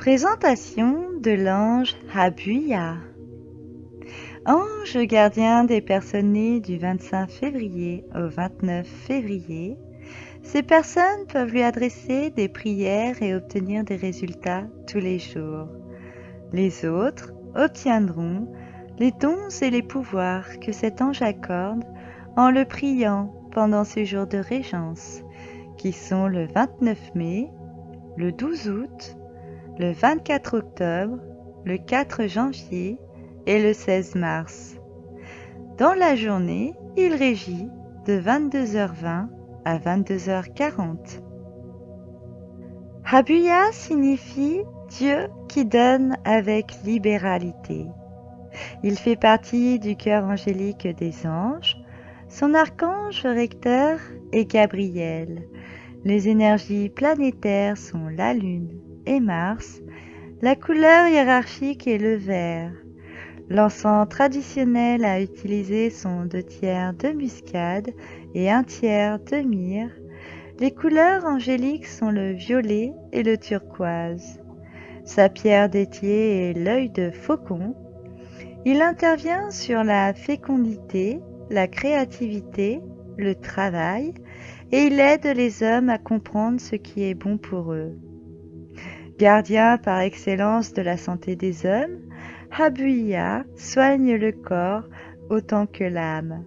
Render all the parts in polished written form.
Présentation de l'ange Habuya. Ange gardien des personnes nées du 25 février au 29 février, ces personnes peuvent lui adresser des prières et obtenir des résultats tous les jours. Les autres obtiendront les dons et les pouvoirs que cet ange accorde en le priant pendant ces jours de régence, qui sont le 29 mai, le 12 août, le 24 octobre, le 4 janvier et le 16 mars. Dans la journée, il régit de 22h20 à 22h40. Habuya signifie Dieu qui donne avec libéralité. Il fait partie du cœur angélique des anges. Son archange recteur est Gabriel. Les énergies planétaires sont la Lune et Mars. La couleur hiérarchique est le vert. L'encens traditionnel à utiliser sont 2/3 de muscade et 1/3 de myrrhe. Les couleurs angéliques sont le violet et le turquoise. Sa pierre d'étier est l'œil de faucon. Il intervient sur la fécondité, la créativité, le travail, et il aide les hommes à comprendre ce qui est bon pour eux. Gardien par excellence de la santé des hommes, Habuya soigne le corps autant que l'âme.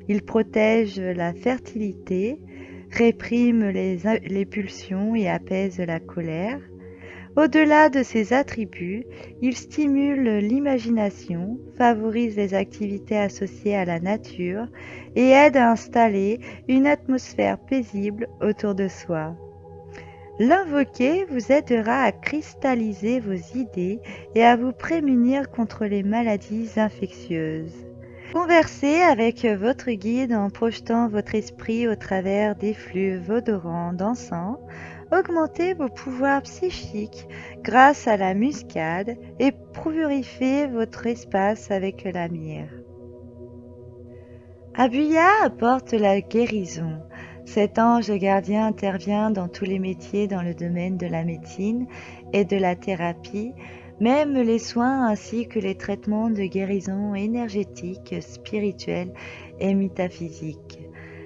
Il protège la fertilité, réprime les pulsions et apaise la colère. Au-delà de ses attributs, il stimule l'imagination, favorise les activités associées à la nature et aide à installer une atmosphère paisible autour de soi. L'invoquer vous aidera à cristalliser vos idées et à vous prémunir contre les maladies infectieuses. Conversez avec votre guide en projetant votre esprit au travers des flux odorants d'encens. Augmentez vos pouvoirs psychiques grâce à la muscade et purifiez votre espace avec la myrrhe. Habuya apporte la guérison. Cet ange gardien intervient dans tous les métiers dans le domaine de la médecine et de la thérapie, même les soins ainsi que les traitements de guérison énergétique, spirituelle et métaphysique.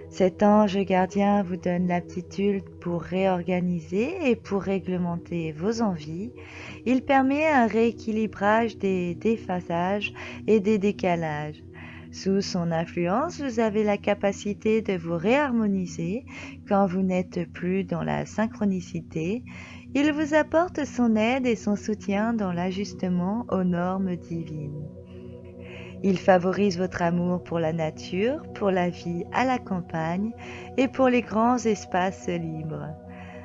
Cet ange gardien vous donne l'aptitude pour réorganiser et pour réglementer vos envies. Il permet un rééquilibrage des déphasages et des décalages. Sous son influence, vous avez la capacité de vous réharmoniser quand vous n'êtes plus dans la synchronicité. Il vous apporte son aide et son soutien dans l'ajustement aux normes divines. Il favorise votre amour pour la nature, pour la vie à la campagne et pour les grands espaces libres.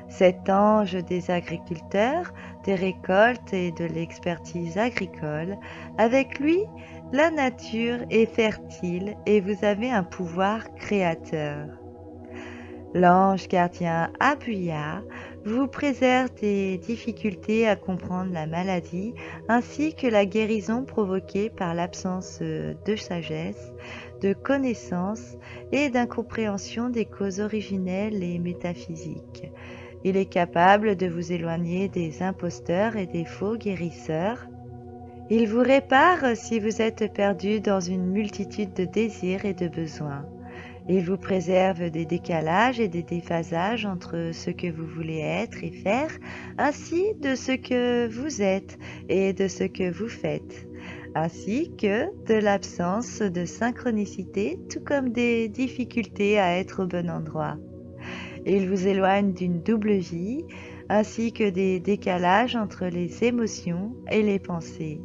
Cet ange des agriculteurs, des récoltes et de l'expertise agricole, avec lui, la nature est fertile et vous avez un pouvoir créateur. L'ange gardien Habuya vous préserve des difficultés à comprendre la maladie ainsi que la guérison provoquée par l'absence de sagesse, de connaissance et d'incompréhension des causes originelles et métaphysiques. Il est capable de vous éloigner des imposteurs et des faux guérisseurs. Il vous répare si vous êtes perdu dans une multitude de désirs et de besoins. Il vous préserve des décalages et des déphasages entre ce que vous voulez être et faire, ainsi de ce que vous êtes et de ce que vous faites, ainsi que de l'absence de synchronicité, tout comme des difficultés à être au bon endroit. Il vous éloigne d'une double vie, ainsi que des décalages entre les émotions et les pensées.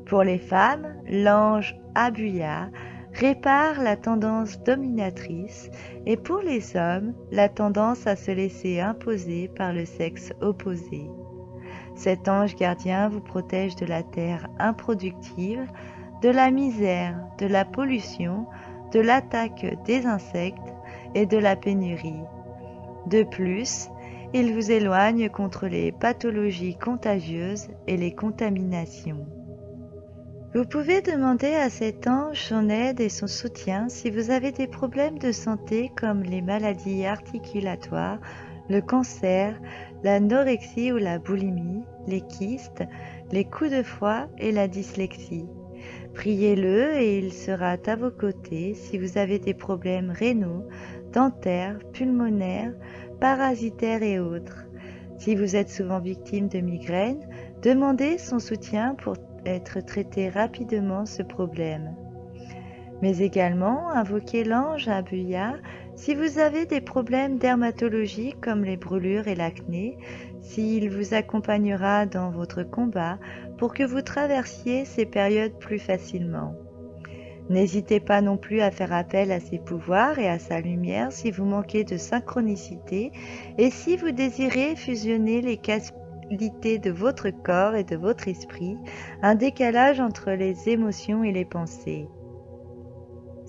Pour les femmes, l'ange Habuya répare la tendance dominatrice et pour les hommes, la tendance à se laisser imposer par le sexe opposé. Cet ange gardien vous protège de la terre improductive, de la misère, de la pollution, de l'attaque des insectes et de la pénurie. De plus, il vous éloigne contre les pathologies contagieuses et les contaminations. Vous pouvez demander à cet ange son aide et son soutien si vous avez des problèmes de santé comme les maladies articulatoires, le cancer, l'anorexie ou la boulimie, les kystes, les coups de foie et la dyslexie. Priez-le et il sera à vos côtés si vous avez des problèmes rénaux, dentaires, pulmonaires, parasitaires et autres. Si vous êtes souvent victime de migraines, demandez son soutien pour être traité rapidement ce problème. Mais également, invoquez l'ange Abuya si vous avez des problèmes dermatologiques comme les brûlures et l'acné, s'il vous accompagnera dans votre combat pour que vous traversiez ces périodes plus facilement. N'hésitez pas non plus à faire appel à ses pouvoirs et à sa lumière si vous manquez de synchronicité et si vous désirez fusionner les qualités de votre corps et de votre esprit, un décalage entre les émotions et les pensées.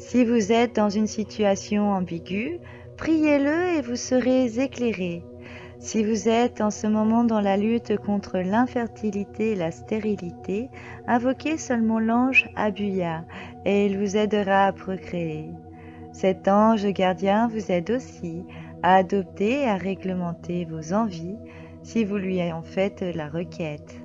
Si vous êtes dans une situation ambiguë, priez-le et vous serez éclairé. Si vous êtes en ce moment dans la lutte contre l'infertilité et la stérilité, invoquez seulement l'ange Abuya et il vous aidera à procréer. Cet ange gardien vous aide aussi à adopter et à réglementer vos envies si vous lui en faites la requête.